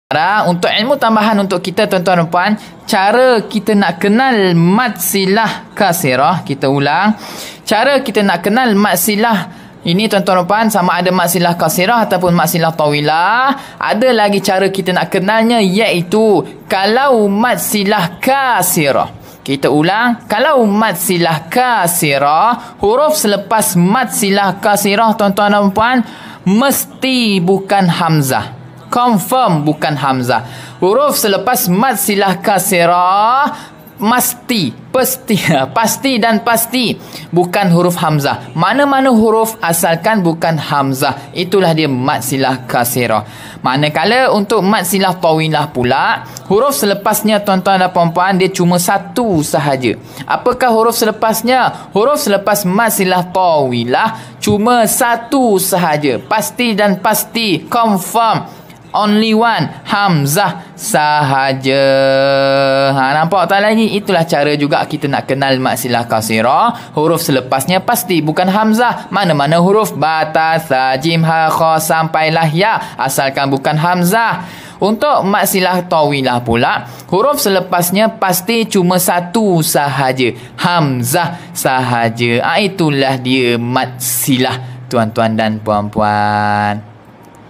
Untuk ilmu tambahan untuk kita tuan-tuan dan puan, cara kita nak kenal mad silah kasirah, kita ulang. Cara kita nak kenal mad silah ini tuan-tuan dan puan, sama ada mad silah kasirah ataupun mad silah tawilah. Ada lagi cara kita nak kenalnya, iaitu kalau mad silah kasirah. Kita ulang, kalau mad silah kasirah, huruf selepas mad silah kasirah tuan-tuan dan puan mesti bukan hamzah. Confirm bukan hamzah. Huruf selepas mad silah kasirah pasti dan pasti bukan huruf hamzah. Mana-mana huruf asalkan bukan hamzah, itulah dia mad silah kasirah. Manakala untuk mad silah tawilah pula, huruf selepasnya tuan-tuan dan puan-puan dia cuma satu sahaja. Apakah huruf selepasnya? Huruf selepas mad silah tawilah cuma satu sahaja. Pasti dan pasti, confirm, only one, hamzah sahaja. Nampak tak lagi? Itulah cara juga kita nak kenal mad silah kasirah. Huruf selepasnya pasti bukan hamzah. Mana-mana huruf bata, tha, jim, ha, kha sampailah ya, asalkan bukan hamzah. Untuk mad silah tawilah pula, huruf selepasnya pasti cuma satu sahaja, hamzah sahaja. Itulah dia mad silah tuan-tuan dan puan-puan.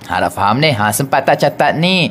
Harap faham ni? Sempat tak catat ni?